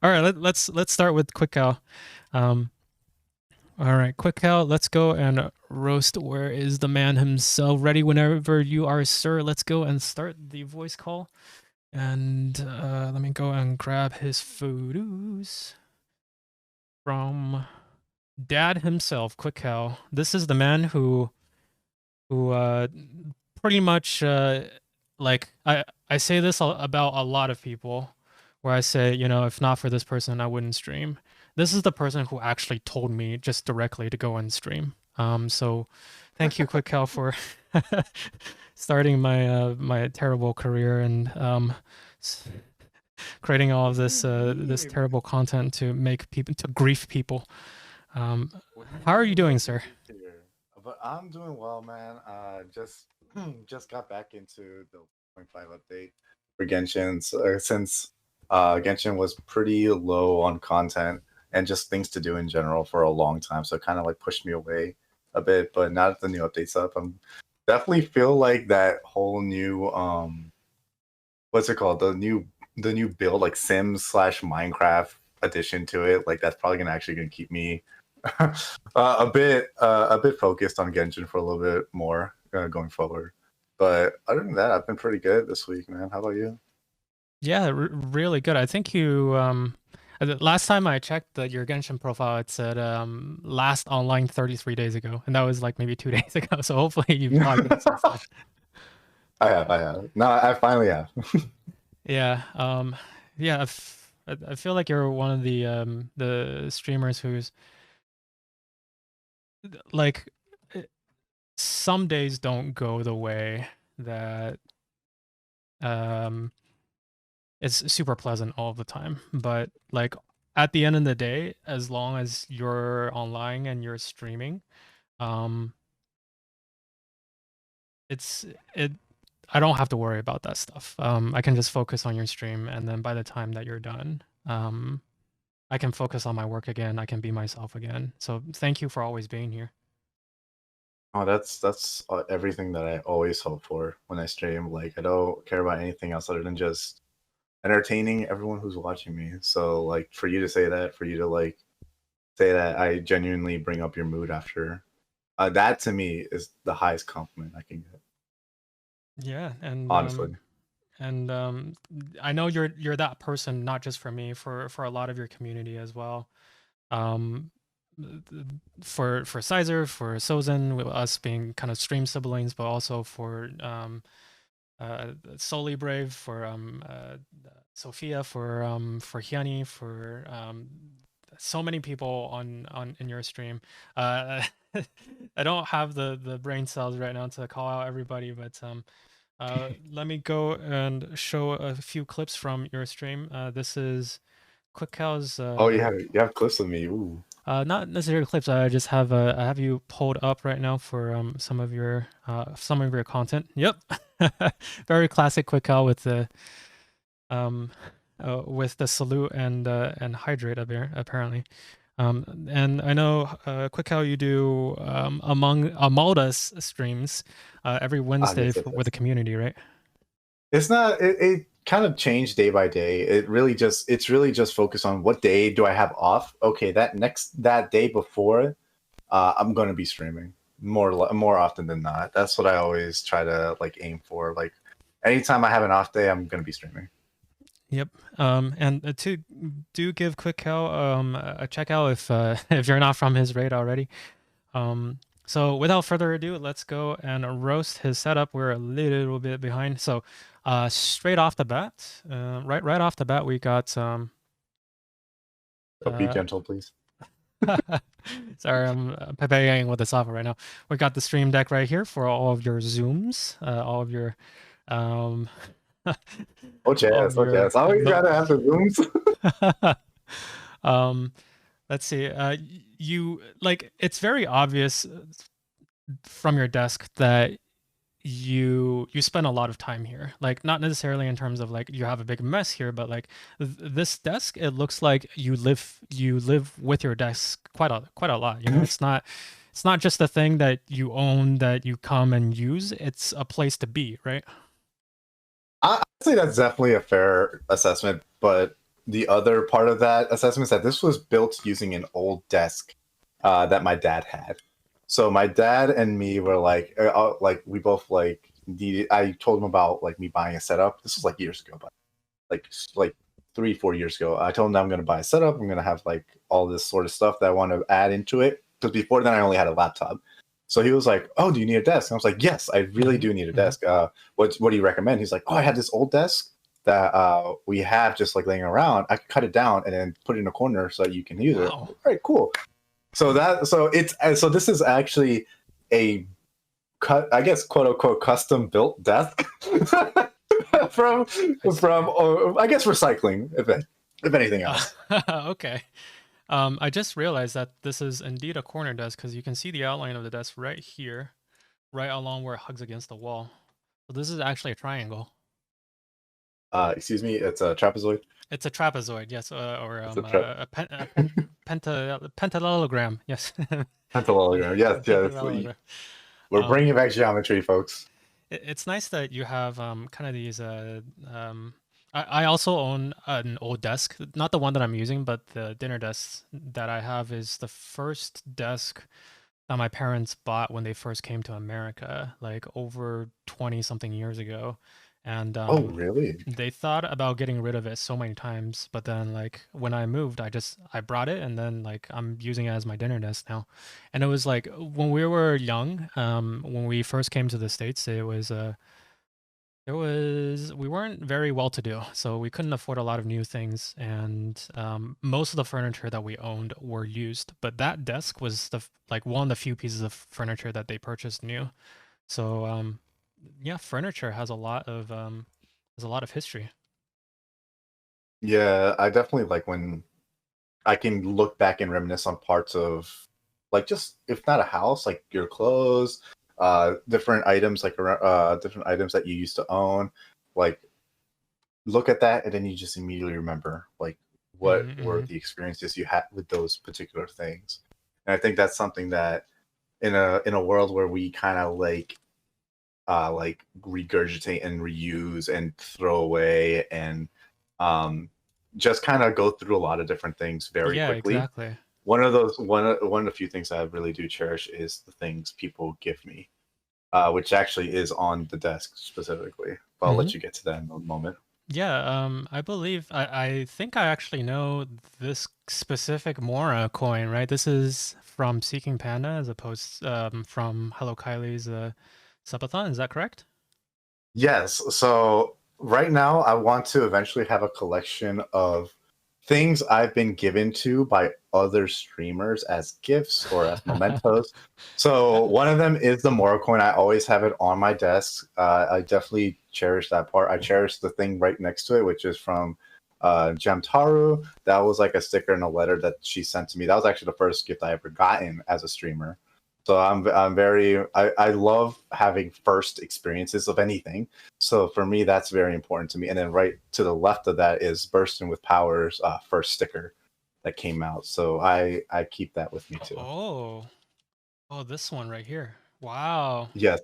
All right, let's start with QuickCal. Um, all right, QuickCal, let's go and roast. Where is the man himself? Ready whenever you are, sir. Let's go and start the voice call. And let me go and grab his photos from Dad himself, QuickCal. This is the man who pretty much like I say this about a lot of people where I say, if not for this person, I wouldn't stream. This is the person who actually told me just directly to go and stream. So thank you, QuickCal, for starting my terrible career and s- creating all of What do this you this mean? terrible content to make people to grief people. Um, What do you how are you mean? doing, What sir? grief here? But I'm doing well, man. Just just got back into the 1.5 update for Genshin since Genshin was pretty low on content and just things to do in general for a long time. So it kind of like pushed me away a bit. But now that the new update's up, I'm definitely feel like that whole new what's it called? The new build like Sims slash Minecraft addition to it. Like that's probably gonna keep me a bit focused on Genshin for a little bit more going forward. But other than that, I've been pretty good this week, man. How about you? Yeah, really good. I think you the last time I checked your Genshin profile, it said last online 33 days ago, and that was like maybe 2 days ago. So hopefully you've logged in since then. I have. No, I finally have. Yeah, yeah. I feel like you're one of the streamers who's like eh, some days don't go the way that um it's super pleasant all the time, but like at the end of the day, as long as you're online and you're streaming, um, it's it. I don't have to worry about that stuff. I can just focus on your stream, and then by the time that you're done, I can focus on my work again. I can be myself again. So thank you for always being here. Oh, that's everything that I always hope for when I stream. Like I don't care about anything else other than just entertaining everyone who's watching me. So like for you to say that, for you to like say that I genuinely bring up your mood after that to me is the highest compliment I can get. Yeah, and Honestly. I know you're that person, not just for me, for a lot of your community as well. Um, for Sizer, for Sozin, with us being kind of stream siblings, but also for Solely Brave, for Sophia, for Hyani, for so many people on in your stream. Uh, I don't have the brain cells right now to call out everybody, but let me go and show a few clips from your stream. This is QuickCal's Oh, you have clips of me. Ooh. not necessarily clips. I have you pulled up right now for some of your content. Yep, very classic QuickCal um with the salute and hydrate up here apparently. And I know QuickCal you do Among Us streams every Ah, Wednesday yes, yes, with the yes. community, right? It's not. It kind of changed day by day. It's really just focused on what day do I have off. Okay, that day before, I'm gonna be streaming more often than not. That's what I always try to like aim for. Like anytime I have an off day, I'm gonna be streaming. Yep. And to do give QuickCal a check out if if you're not from his raid already. So without further ado, let's go and roast his setup. We're a little bit behind. So straight off the bat, right off the bat, we got So be uh gentle, please. sorry, I'm preparing with the software right now. We got the stream deck right here for all of your zooms, all of your um Oh all jazz, of oh your jazz. Always gotta have the zooms. um let's see. You like it's very obvious from your desk that you spend a lot of time here. Like not necessarily in terms of like you have a big mess here, but like this desk, it looks like you live with your desk quite a lot. It's not just a thing that you own that you come and use. It's a place to be, right? I'd say that's definitely a fair assessment, but the other part of that assessment is that this was built using an old desk that my dad had. So my dad and me were like we both like needed. I told him about like me buying a setup. This was like years ago, but like 3 4 years ago. I told him that I'm gonna buy a setup. I'm gonna have like all this sort of stuff that I want to add into it. Because before then I only had a laptop. So he was like, "Oh, do you need a desk?" And I was like, "Yes, I really Hmm. do need a Hmm. desk. What do you recommend?" He's like, "Oh, I have this old desk that we have just like laying around. I could cut it down and then put it in a corner so that you can use it." I'm Wow. like, "All right, cool." So this is actually a cut, I guess, quote unquote, custom built desk Oh, from I see. I guess recycling, if anything Uh, else. okay. I just realized that this is indeed a corner desk because you can see the outline of the desk right here, right along where it hugs against the wall. So this is actually a triangle. Excuse me, it's a trapezoid. It's a trapezoid, yes, or It's a trap pentallelogram, yes. parallelogram. Yes, yes. Pentallelogram. We're Um, bringing back geometry, folks. it's nice that you have kind of these. I also own an old desk, not the one that I'm using, but the dinner desk that I have is the first desk that my parents bought when they first came to America, like over 20 something years ago. And Oh, really? they thought about getting rid of it so many times, but then like when I moved, I brought it and then like I'm using it as my dinner desk now. And it was like when we were young, when we first came to the States, we weren't very well to do, so we couldn't afford a lot of new things, and most of the furniture that we owned were used. But that desk was like one of the few pieces of furniture that they purchased new. So yeah, furniture has a lot of history. Yeah, I definitely like when I can look back and reminisce on parts of like just if not a house, like your clothes, different items different items that you used to own. Like look at that and then you just immediately remember like what Hmm. were Hmm. the experiences you had with those particular things. And I think that's something that in a world where we kind of like regurgitate and reuse and throw away and um just kind of go through a lot of different things very Yeah, quickly. exactly. One of the few things I really do cherish is the things people give me, which actually is on the desk specifically. But I'll Hmm. let you get to that in a moment. Yeah, I think I actually know this specific Mora coin, right? This is from Seeking Panda as opposed from Hello Kylie's subathon. Is that correct? Yes. So right now, I want to eventually have a collection of things I've been given to by other streamers as gifts or as mementos. So one of them is the Morocoin. I always have it on my desk. I definitely cherish that part. I cherish the thing right next to it, which is from Jamtaru. That was like a sticker and a letter that she sent to me. That was actually the first gift I ever gotten as a streamer. So I love having first experiences of anything. So for me, that's very important to me. And then right to the left of that is Bursting with Power's first sticker that came out. So I keep that with me too. Oh, oh, this one right here. Wow. Yes.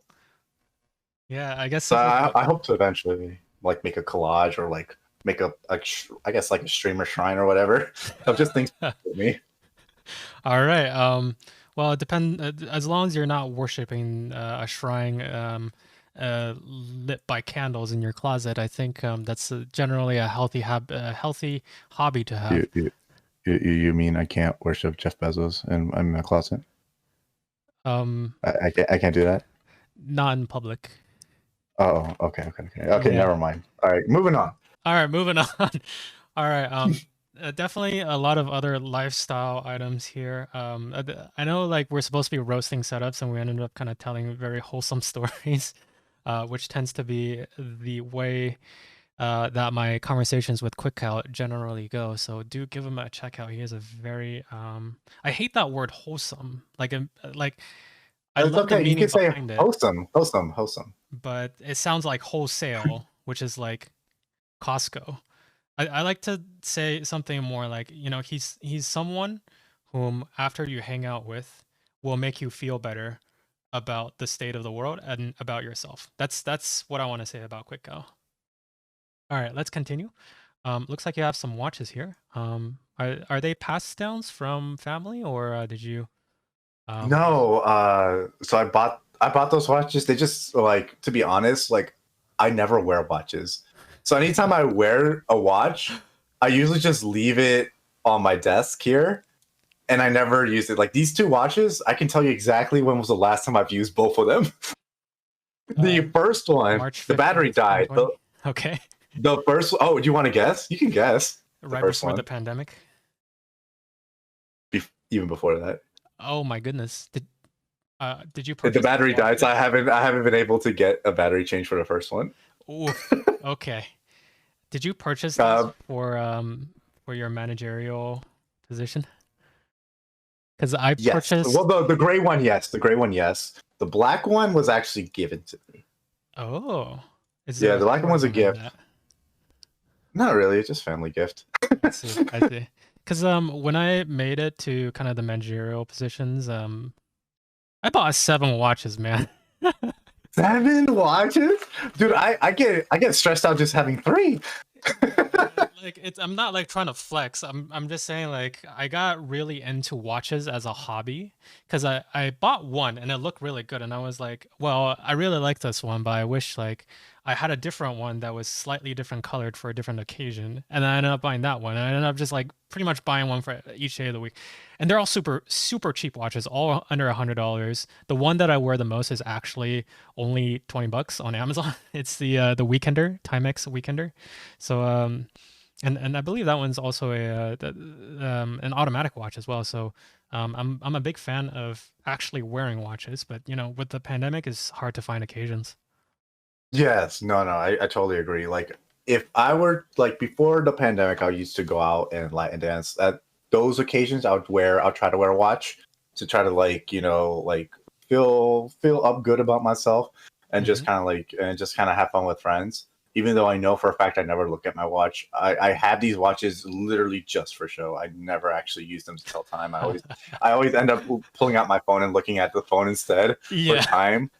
Yeah, I guess So some I, people. I hope to eventually like make a collage or like make I guess like a streamer shrine or whatever of just things with me. All right. Well, it depend as long as you're not worshiping a shrine lit by candles in your closet. I think that's generally a healthy hobby to have. You, you, you mean I can't worship Jeff Bezos and I'm in my closet? Um, I can't do that. Not in public. Oh, okay. Yeah. Never mind. All right, moving on. All right, moving on. All right. Definitely a lot of other lifestyle items here. I know like we're supposed to be roasting setups, and we ended up kind of telling very wholesome stories, which tends to be the way that my conversations with QuickCal generally go. So do give him a check out. He is a very I hate that word wholesome. Like I It's love the okay. You meaning can say behind it, wholesome. but it sounds like wholesale, which is like Costco. I like to say something more like, he's someone whom after you hang out with will make you feel better about the state of the world and about yourself. That's what I want to say about QuickCal. All right, let's continue. Looks like you have some watches here. Are they pass downs from family, or did you purchase? No, so I bought those watches. They just like, to be honest, like I never wear watches. So anytime I wear a watch, I usually just leave it on my desk here and I never use it. Like these two watches, I can tell you exactly when was the last time I've used both of them. Uh, The first one, March the battery 15th, died. 2020. Okay, The first, oh, do you want to guess? You can guess the right first before the one, pandemic. even before that. Oh my goodness. Did you The purchase these battery died, so I watches? haven't I haven't been able to get a battery change for the first one. Oof. Okay. Did you purchase these Uh, for your managerial position? Because I yes. Well, purchased. the gray one, yes. The gray one, yes. The black one was actually given to me. Oh, is there Yeah, a the black one story was a behind gift. that? Not really, it's just family gift. I see. I see. Because when I made it to kind of the managerial positions, I bought 7 watches, man. 7 watches, dude. I get stressed out just having three. Like it's I'm not like trying to flex. I'm just saying like I got really into watches as a hobby because I bought one and it looked really good and I was like, well, I really like this one, but I wish like I had a different one that was slightly different colored for a different occasion. And I ended up buying that one. And I ended up just like pretty much buying one for each day of the week. And they're all super cheap watches, all under $100. The one that I wear the most is actually only $20 on Amazon. It's the Weekender, Timex Weekender. So and I believe that one's also an automatic watch as well. So I'm a big fan of actually wearing watches, but you know, with the pandemic, it's hard to find occasions. Yes, no, I totally agree. Like if I were like before the pandemic, I used to go out and Latin dance. At those occasions, I'll try to wear a watch to try to like, like feel up good about myself and Hmm. just kind of have fun with friends. Even though I know for a fact I never look at my watch, I have these watches literally just for show. I never actually use them to tell time. I always end up pulling out my phone and looking at the phone instead for Yeah, time.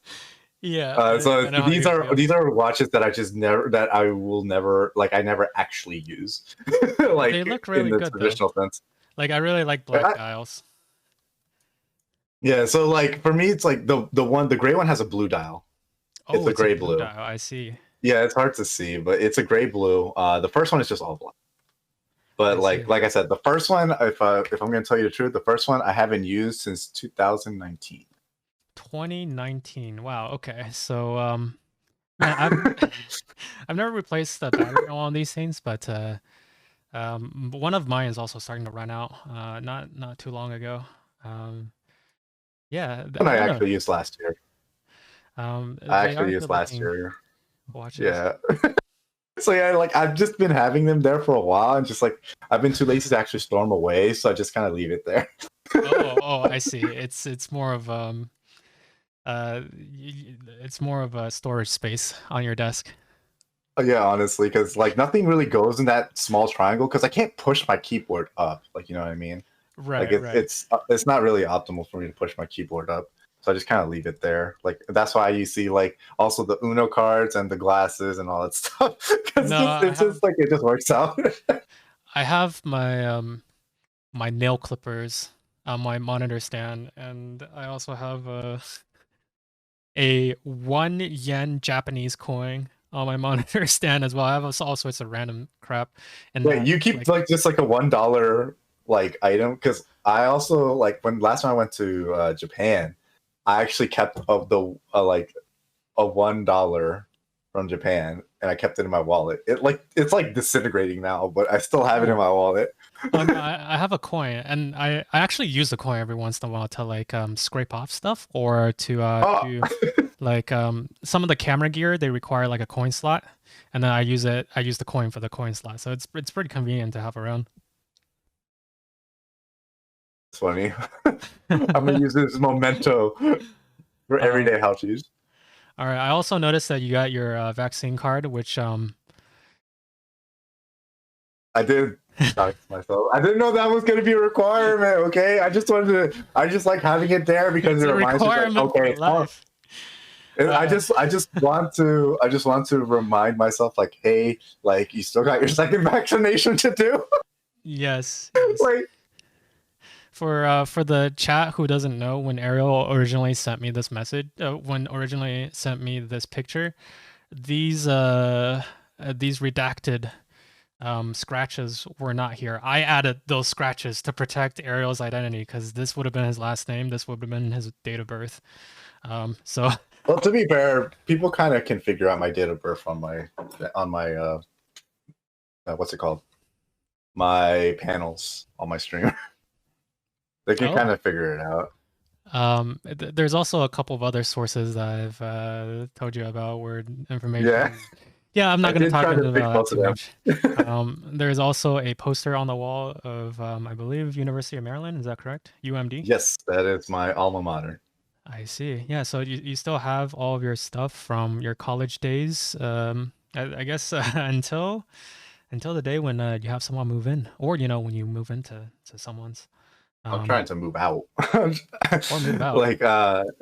yeah, So I know how these you are feel. these are watches that I will never like I never actually use They like look in really the good though. traditional sense. Like I really like black I, dials. yeah, so like for me it's like the gray one has a blue dial. It's Oh, a it's a gray blue blue. dial. I see. Yeah, it's hard to see, but it's a gray blue. The first one is just all black. But I like see. like I said, the first one, if I'm gonna tell you the truth, the first one I haven't used since 2019. 2019. Wow. Okay. So man, I've never replaced the battery on these things, but one of mine is also starting to run out. Not too long ago. Um, yeah, One I I don't know. actually used last year. I They actually are used good last looking year. watches. Yeah. So yeah, like I've just been having them there for a while, and just like I've been too lazy to actually store them away, so I just kind of leave it there. Oh, I see. It's more of it's more of a storage space on your desk. Yeah, honestly, because like nothing really goes in that small triangle because I can't push my keyboard up. Like you know what I mean? Like Right, it's right. it's it's not really optimal for me to push my keyboard up, so I just kind of leave it there. Like that's why you see like also the Uno cards and the glasses and all that stuff because No, it's just like it just works out. I have my my nail clippers on my monitor stand, and I also have a 1 yen Japanese coin on my monitor stand as well. I have all sorts of random crap in Wait, that. you keep Like, like just like a $1 like item? Because I also like when last time I went to Japan, I actually kept of the like a $1 from Japan, and I kept it in my wallet. It's like disintegrating now, but I still have it in oh, my wallet. oh no, I have a coin, and I actually use the coin every once in a while to like scrape off stuff or to Oh, do like some of the camera gear they require like a coin slot, and then I use the coin for the coin slot, so it's pretty convenient to have around. it's funny. I'm gonna use this as memento for um, everyday house use. all right. I also noticed that you got your vaccine card, which I did shock myself. I didn't know that was gonna be a requirement. Okay, I just like having it there because it's it a reminds me, like, requirement for okay, life. I just want to remind myself, like, hey, like, you still got your second vaccination to do. Yes, yes. Like, For the chat who doesn't know, when Ariel originally sent me this message, when originally sent me this picture, these these redacted scratches were not here. I added those scratches to protect Ariel's identity because this would have been his last name. This would have been his date of birth. So well, to be fair, people kind of can figure out my date of birth on my what's it called? My panels on my stream. They can oh, kind of figure it out. there's also a couple of other sources that I've told you about where Yeah, information. Yeah, I'm I not going to did talk try to fix about that both too of them. much. There's also a poster on the wall of, I believe, University of Maryland. Is that correct? UMD? Yes, that is my alma mater. I see. Yeah, so you still have all of your stuff from your college days. I guess until the day when you have someone move in, or when you move into someone's, I'm um, trying to move out. or move out. Like,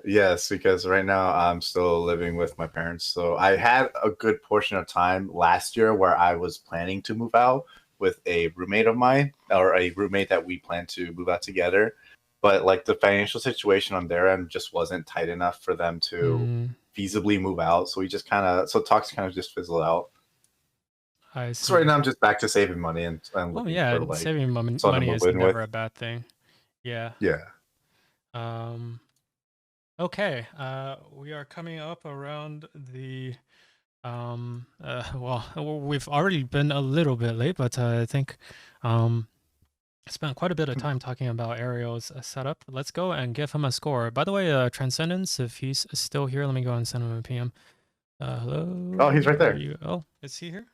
yes, because right now I'm still living with my parents. So I had a good portion of time last year where I was planning to move out with a roommate of mine, or a roommate that we planned to move out together. But like the financial situation on their end just wasn't tight enough for them to Mm, feasibly move out. So we just so talks kind of just fizzled out. I So right see. now I'm just back to saving money and Oh looking yeah, for like saving someone to money move is in with. never a bad thing. Yeah. Yeah. Um, okay. We are coming up around the well, we've already been a little bit late, but I think um spent quite a bit of time talking about Ariel's setup. Let's go and give him a score. By the way, Transcendence, if he's still here, let me go and send him a PM. Hello, Oh, he's right where are there. you? Oh, is he here?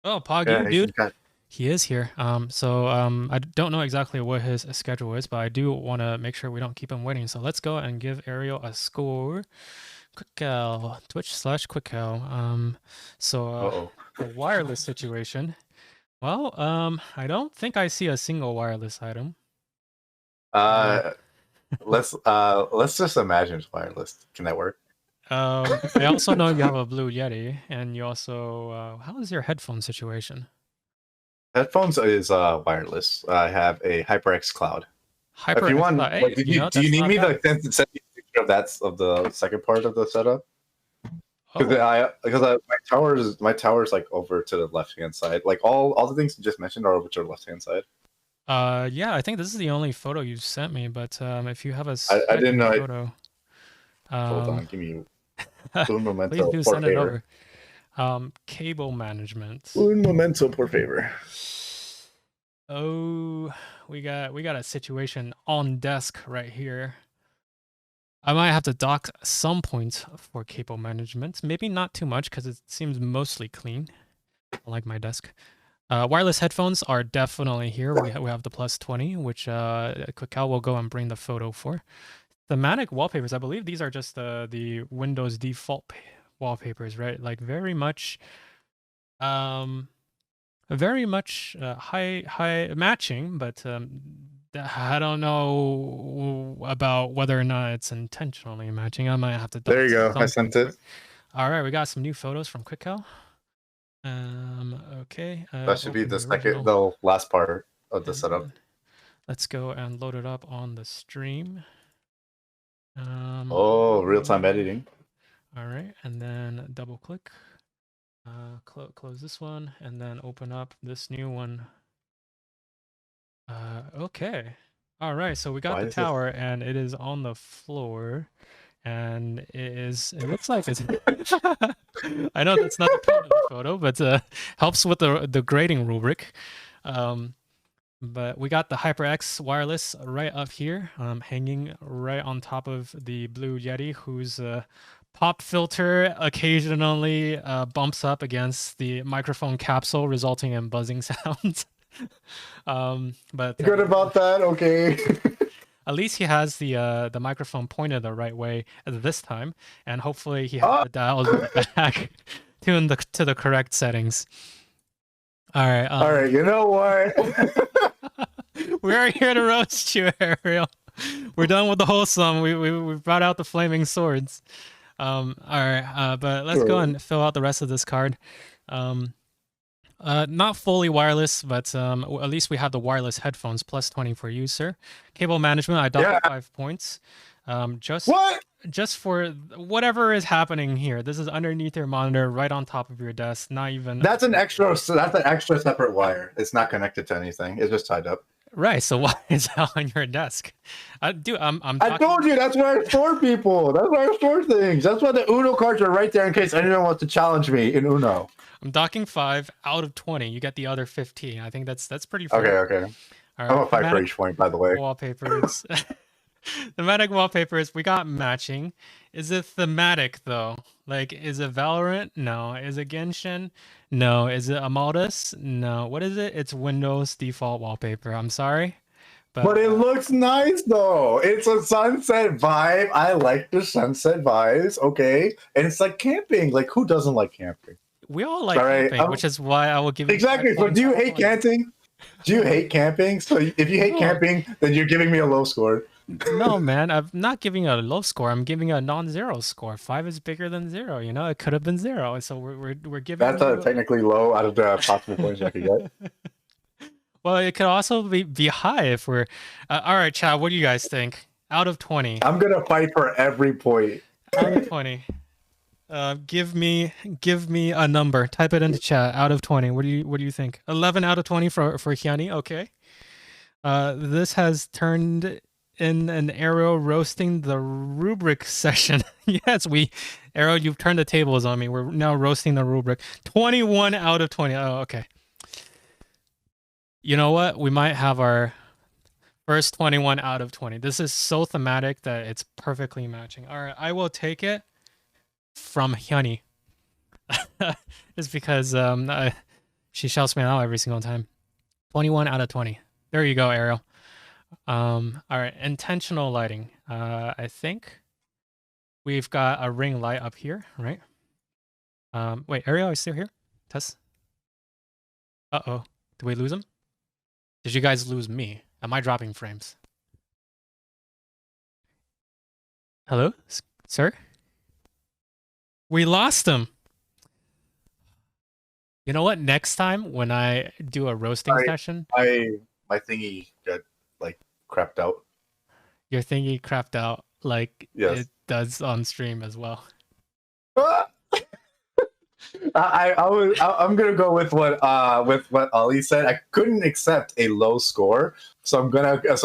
Oh, Pog, you Yeah, he's dude. got. He is here. So I don't know exactly what his schedule is, but I do want to make sure we don't keep him waiting. So let's go and give Ariel a score. QuickCal, Twitch/QuickCal. So Uh-oh. the wireless situation. Well, I don't think I see a single wireless item. Uh, Uh, let's just imagine it's wireless. Can that work? I also know you have a Blue Yeti, and you also how is your headphone situation? Headphones is wireless. I have a HyperX Cloud. If you HyperX. want, like, Hey, do you that's need not me bad. to send you a picture of of the second part of the setup? Because Oh, my tower's like over to the left hand side. Like all the things you just mentioned are over to the left hand side. yeah, I think this is the only photo you've sent me, but if you have a I didn't second know. photo, Hold um, on, give me un please momento, do por send it favor. over. Cable management. Un momento, por favor. Oh, we got a situation on desk right here. I might have to dock some points for cable management. Maybe not too much because it seems mostly clean. I like my desk. Wireless headphones are definitely here. We have the plus 20, which QuickCal will go and bring the photo for. Thematic wallpapers. I believe these are just the Windows default wallpapers, right? Like um, very much high matching, but I don't know about whether or not it's intentionally matching. I might have to There dock you go. I some sent points for it. it. All right, we got some new photos from QuickCal. Okay. That should be Open the original, the last part of the and setup. then let's go and load it up on the stream. Oh, real time Loading. editing. All right, and then double click. Close this one, and then open up this new one. Okay. All right, so we got Why the is this? tower, and it is on the floor, and it looks like it's. I know that's not the point of the photo, but helps with the grading rubric. But we got the HyperX wireless right up here, hanging right on top of the Blue Yeti, whose pop filter occasionally bumps up against the microphone capsule, resulting in buzzing sounds. But Good about that. Okay. at least he has the microphone pointed the right way this time, and hopefully he has Oh. the dials back to the correct settings. All right. All right. You know what? We are here to roast you, Ariel. We're done with the wholesome. We brought out the flaming swords. All right, but let's go Sure. and fill out the rest of this card. Um, not fully wireless, but at least we have the wireless headphones, plus 20 for you, sir. Cable management, I docked Yeah. 5 points. Just What? for whatever is happening here. This is underneath your monitor, right on top of your desk, not even That's an connected. extra. That's an extra separate wire. It's not connected to anything. It's just tied up. Right, so why is that on your desk? Dude, I'm I told talking. you that's where I store people. That's where I store things. That's why the Uno cards are right there in case anyone wants to challenge me in Uno. I'm docking 5 out of 20. You get the other 15. I think that's pretty Okay, fair. okay. All I'm right, a fight for thematic each point, by the way. wallpapers. Thematic wallpapers, we got matching. Is it thematic though? Like, is it Valorant? No. Is it Genshin? No. Is it Amaldus? No. What is it? It's Windows default wallpaper. I'm sorry, but But it looks nice though. It's a sunset vibe. I like the sunset vibes. Okay, and it's like camping. Like who doesn't like camping? we all like All right. camping, which is why I will give you 5 Exactly. So points do you out of hate 20. camping? Do you hate camping? So if you hate No, camping, then you're giving me a low score. no, man. I'm not giving a low score. I'm giving a non-zero score. 5 is bigger than 0. You know, it could have been 0. So we're giving That's you. technically low out of the possible points I could get. Well, it could also be high if we're. All right, Chad. What do you guys think? Out of 20. I'm gonna fight for every point. Out of 20. Give me a number. Type it into chat. Out of 20. What do you think? 11 out of 20 for Hyani. Okay. This has turned in an Arrow roasting the rubric session. Yes, Arrow, you've turned the tables on me. We're now roasting the rubric. 21 out of 20. Oh, okay. You know what? We might have our first 21 out of 20. This is so thematic that it's perfectly matching. All right, I will take it from Hyuni. Just because she shouts me out every single time. 21 out of 20. There you go, Ariel. All right, intentional lighting. I think we've got a ring light up here, right? Wait, Ariel, are you still here? Tess? Uh-oh. Did we lose him? Did you guys lose me? Am I dropping frames? Hello, sir? We lost him. You know what? Next time when I do a roasting session, My thingy got like crapped out. your thingy crapped out like Yes. it does on stream as well. I'm gonna go with what Ali said. I couldn't accept a low score, so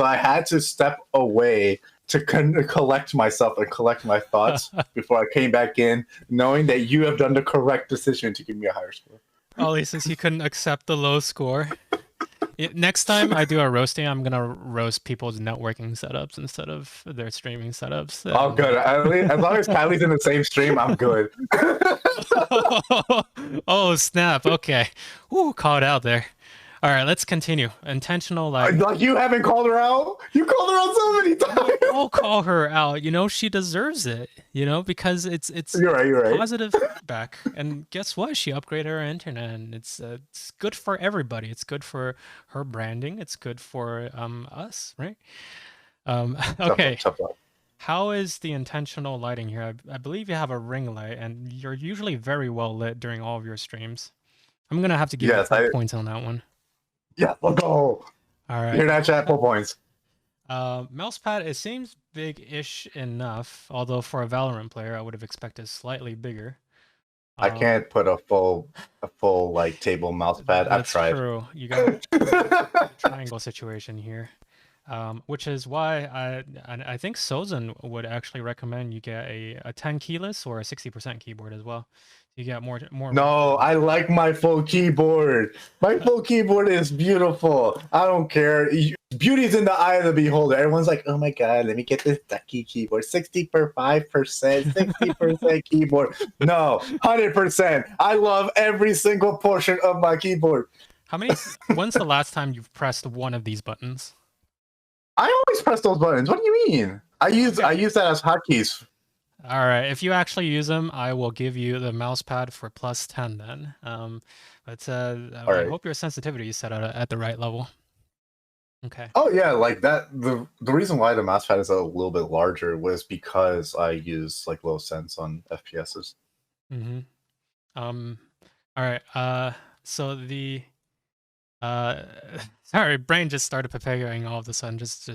I had to step away to collect myself and collect my thoughts before I came back in, knowing that you have done the correct decision to give me a higher score. Ollie, since you couldn't accept the low score, next time I do a roasting, I'm gonna roast people's networking setups instead of their streaming setups. Oh, good. As long as Kylie's in the same stream, I'm good. Oh snap! Okay, ooh, caught out there. All right, let's continue. Intentional lighting. Like you haven't called her out. You called her out so many times. I'll call her out. You know, she deserves it. You know, because it's You're right. You're right. positive feedback. And guess what? She upgraded her internet, and it's good for everybody. It's good for her branding. It's good for us, right? Okay. Tough luck. How is the intentional lighting here? I believe you have a ring light, and you're usually very well lit during all of your streams. I'm gonna have to give you 5 points on that one. Yeah, let's go. All right. Hear that, chat? 4 points. Mousepad, it seems big-ish enough, although for a Valorant player, I would have expected slightly bigger. I can't put a full like table mouse pad. I've tried. That's true. You got a triangle situation here, which is why I think Sozin would actually recommend you get a 10 keyless or a 60% keyboard as well. You get more. No, I like my full keyboard. My full keyboard is beautiful. I don't care. Beauty's in the eye of the beholder. Everyone's like, "Oh my god, let me get this ducky keyboard. 65%, 60% keyboard." No, 100%. I love every single portion of my keyboard. When's the last time you've pressed one of these buttons? I always press those buttons. What do you mean? I use that as hotkeys. All right, if you actually use them, I will give you the mouse pad for plus 10 then. But I hope your sensitivity is set at the right level. Okay. Oh yeah, like that. The reason why the mouse pad is a little bit larger was because I use like low sense on FPSs. Mm-hmm. Um, all right. So the uh, sorry, brain just started preparing all of a sudden, just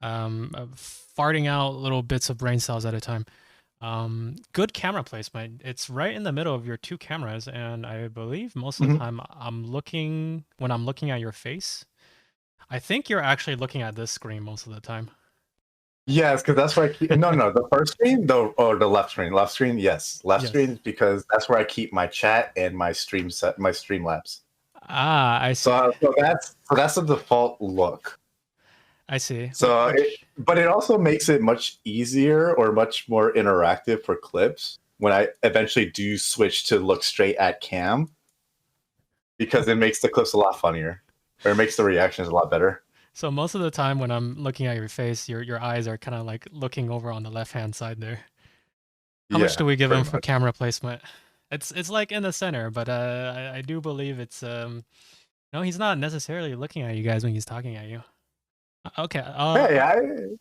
farting out little bits of brain cells at a time. Good camera placement. It's right in the middle of your two cameras, and I believe most of the Mhm. time when I'm looking at your face, I think you're actually looking at this screen most of the time. Yes, because that's where I keep. No, no, the first screen, the left screen. Left screen, yes, left Yes. screen because that's where I keep my chat and my stream set, my Streamlabs. Ah, I see. So that's the default look. I see. So, Which but it also makes it much easier or much more interactive for clips when I eventually do switch to look straight at cam because it makes the clips a lot funnier or it makes the reactions a lot better. so most of the time when I'm looking at your face, your eyes are kind of like looking over on the left hand side there. How much Yeah, do we give him pretty for much. camera placement? It's like in the center, but I do believe it's no, he's not necessarily looking at you guys when he's talking at you. Okay, Hey,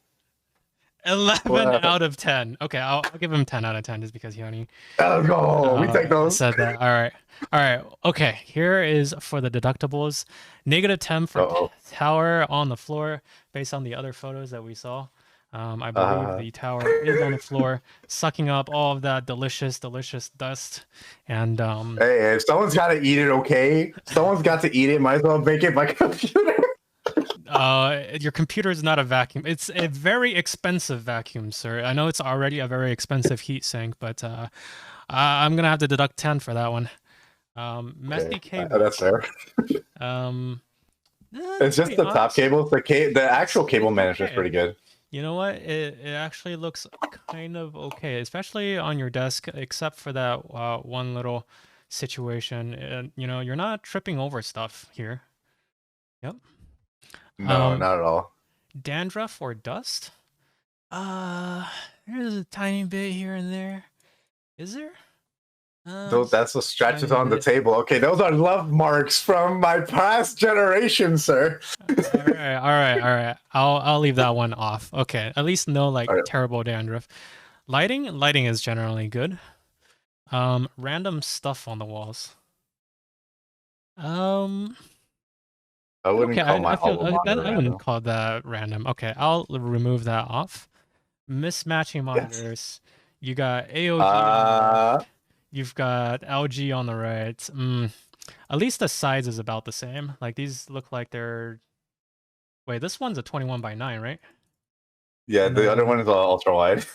11 well, out of 10. Okay, I'll give him 10 out of 10 just because he only let's go. We take those. said that. All right. All right. Okay, here is for the deductibles. -10 for Uh-oh. tower on the floor based on the other photos that we saw. I believe Uh, the tower is on the floor, sucking up all of that delicious, delicious dust. And hey, if someone's got to eat it, okay. Someone's got to eat it. Might as well make it my computer. your computer is not a vacuum. It's a very expensive vacuum, sir. I know it's already a very expensive heat sink, but I'm gonna have to deduct 10 for that one. Okay, Messy that's cables. fair. Um, It's to just be the top honest, cables. The actual cable it's manager is okay. pretty good. You know what? It actually looks kind of okay, especially on your desk, except for that one little situation. And you know, you're not tripping over stuff here. Yep. No, Um, not at all. dandruff or dust? Uh, there's a tiny bit here and there. Is there? Just That's what a stretches tiny on the bit. table. Okay, those are love marks from my past generation, sir. All right, all right, all right. I'll leave that one off. Okay, at least no like All right. terrible dandruff. Lighting is generally good. Random stuff on the walls. Um, I okay, wouldn't call my I feel alma mater I wouldn't random. call that random. Okay, I'll remove that off. Mismatching Yes. monitors. You got AOG on the Uh, left. You've got LG on the right. At least the size is about the same. Like these look like they're. Wait, this one's a 21 by 9, right? yeah, And the other one is ultra wide.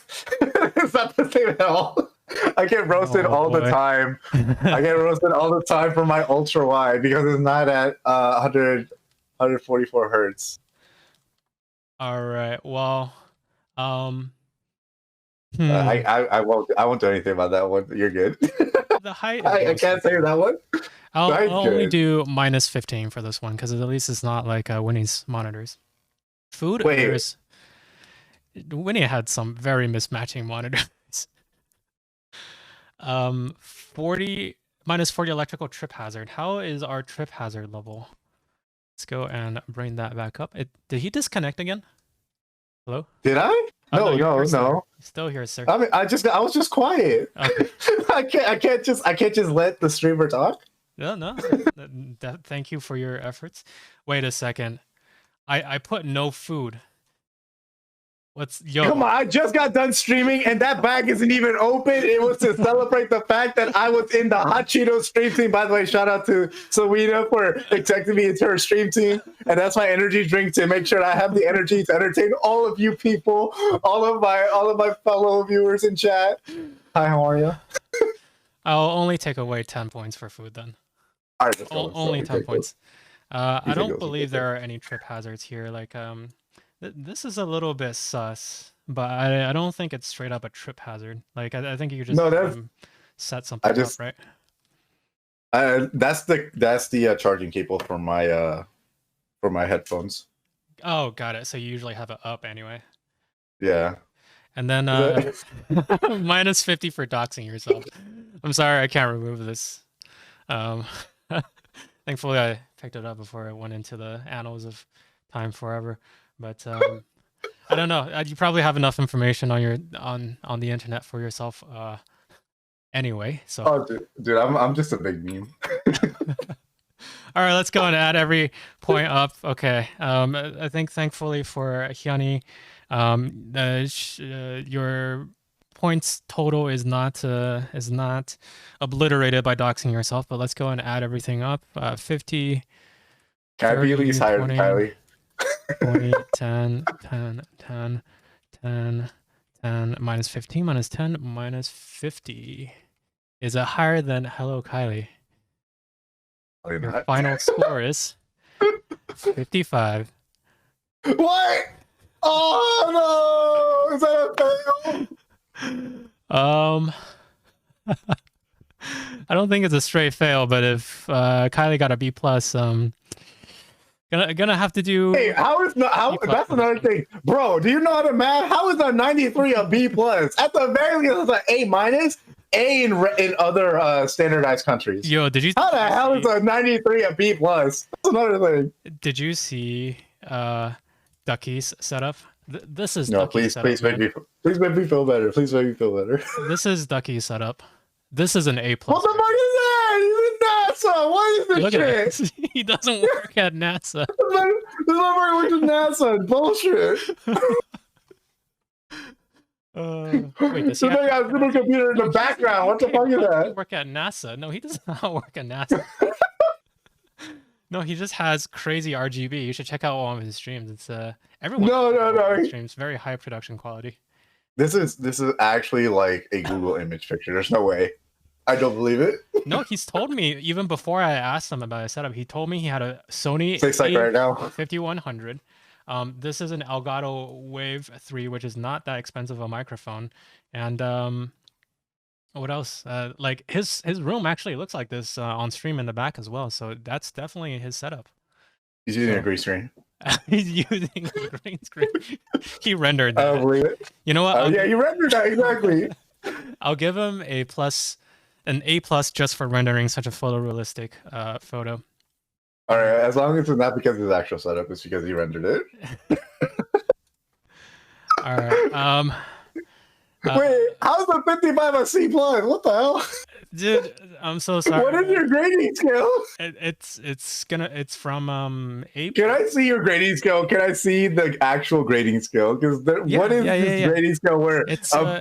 It's not the same at all. I get roasted oh all the boy. time. I get roasted all the time for my ultra wide because it's not at 144 hertz. All right. Well, um, I, hmm. I I won't do anything about that one. You're good. The height is I can't mostly say good. that one. I'll That's only good. do -15 for this one because at least it's not like Winnie's monitors. Food, Wait, there's Winnie had some very mismatching monitors. 40 -40 electrical trip hazard. How is our trip hazard level? Let's go and bring that back up. Did he disconnect again? Hello? did I? Oh no, No, you're no, still here. no. Still here, sir. I mean, I was just quiet. Okay. I can't just let the streamer talk. No, no. Thank you for your efforts. Wait a second. I put no food. What's Come yo? on, I just got done streaming and that bag isn't even open. It was to celebrate the fact that I was in the Hot Cheetos stream team. By the way, shout out to Sawina for accepting me into her stream team. And that's my energy drink to make sure I have the energy to entertain all of you people, all of my fellow viewers in chat. Hi, how are you? I'll only take away 10 points for food then. All right, let's go. Let's go. Only We 10 take those. points. We I take don't those. We believe take those. there are any trip hazards here. Like, this is a little bit sus, but I don't think it's straight up a trip hazard. Like, I think you just No, that's set I something up, just right? that's the charging cable for my headphones. Oh, got it. So you usually have it up anyway. Yeah. And then Is it? -50 for doxing yourself. I'm sorry, I can't remove this. Um, thankfully, I picked it up before I went into the annals of time forever. But I don't know. You probably have enough information on your on the internet for yourself anyway. So Oh, dude, I'm just a big meme. all right, let's go and add every point up. Okay. I think thankfully for Hyuni, your points total is not obliterated by doxing yourself. But let's go and add everything up. 50, Can I be at 30, least higher than 20, Kylie? 20, 10, 10, 10, 10, 10, minus 15, minus 10, minus 50. Is it higher than Hello Kylie? Probably Your not. final score is 55. What? Oh no! Is that a fail? I don't think it's a straight fail, but if Kylie got a B plus, gonna have to do. Hey, how is not? How B plus that's for this another one. thing, bro. Do you know how to math? How is a 93 a B plus? At the very least, it's an A minus. A in other standardized countries. Yo, did you? How the hell is a 93 a B plus? That's another thing. Did you see Ducky's setup? This is No, Ducky's setup, please man. please make me feel better. Please make me feel better. This is Ducky's setup. This is an A plus. What the fuck is that? He's in NASA. What is this Look shit? at this. He doesn't work at NASA. This motherfucker works at NASA. Bullshit. Wait, does he This thing has a supercomputer in the background. What the fuck is that? work at NASA? No, he does not work at NASA. No, he just has crazy RGB. You should check out one of his streams. It's everyone. No. Streams very high production quality. This is actually like a Google image picture. There's no way. I don't believe it. No, he's told me even before I asked him about his setup. He told me he had a Sony right now. 5100. This is an Elgato Wave 3, which is not that expensive a microphone. And what else? Like his room actually looks like this on stream in the back as well. So that's definitely his setup. He's using a green screen. He's using a green screen. He rendered that. I don't believe it. You know what? Yeah, you rendered that exactly. I'll give him an A plus just for rendering such a photorealistic photo. All right, as long as it's not because of his actual setup, it's because he rendered it. All right. Wait, how's the 55 a C plus? What the hell? Dude, I'm so sorry. What is your grading scale? It's from A. Can I see your grading scale? Can I see the actual grading scale? Because what is this grading scale where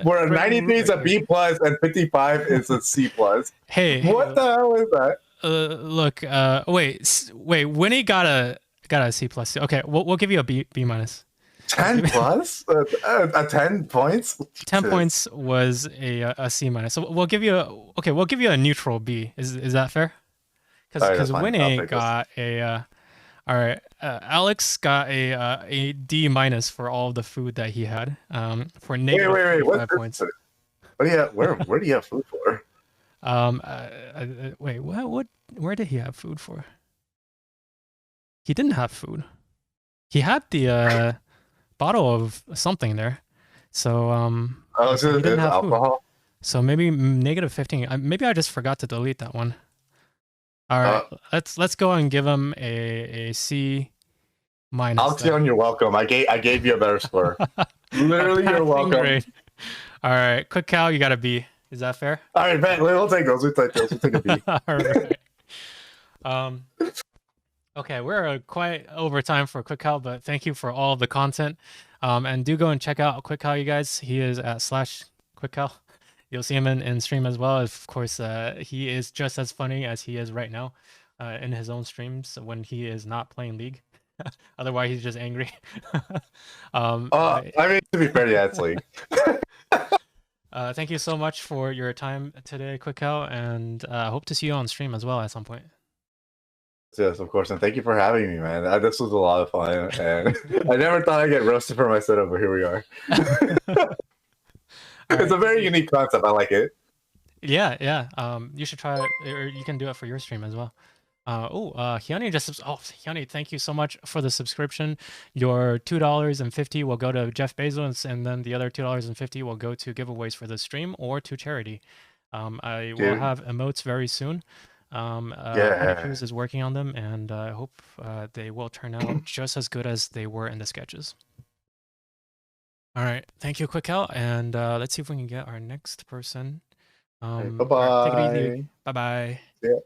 where a 93 is a B plus and 55 is a C plus? Hey, what the hell is that? Look, wait. Winnie got a C plus. Okay, we'll give you a B minus. 10 plus? 10 points? 10 points was a C minus. So we'll give you a neutral B. Is that fair? Because Winnie got a all right. Alex got a D minus for all of the food that he had. For negative wait, 5 points. What do you have, where do you have food for? Wait, what? Where did he have food for? He didn't have food. He had the bottle of something there. So so he didn't have alcohol. Food. So maybe negative 15. Maybe I just forgot to delete that one. All right, let's go and give him a C minus. Alexion, you're welcome. I gave you a better score. Literally, you're welcome. Grade. All right, QuickCal, you got a B. Is that fair? All right, man. We'll take those. We'll take a B. All right. Okay, we're quite over time for QuickCal, but thank you for all of the content. And do go and check out QuickCal, you guys. He is at /QuickCal. You'll see him in stream as well. Of course, he is just as funny as he is right now in his own streams when he is not playing League. Otherwise, he's just angry. I mean, to be fair, yeah, it's League. Thank you so much for your time today, QuickCal, and hope to see you on stream as well at some point. Yes, of course, and thank you for having me, man. This was a lot of fun, and I never thought I'd get roasted for my setup, but here we are. It's a very unique concept. I like it. Yeah. You should try it, or you can do it for your stream as well. Hyuni Hyuni, thank you so much for the subscription. Your $2.50 will go to Jeff Bezos, and then the other $2.50 will go to giveaways for the stream or to charity. I will have emotes very soon. Yeah. Animators is working on them, and I hope they will turn out just as good as they were in the sketches. All right, thank you, QuickCal, and let's see if we can get our next person. Hey, All right, take it easy. bye-bye. Bye bye. Yeah.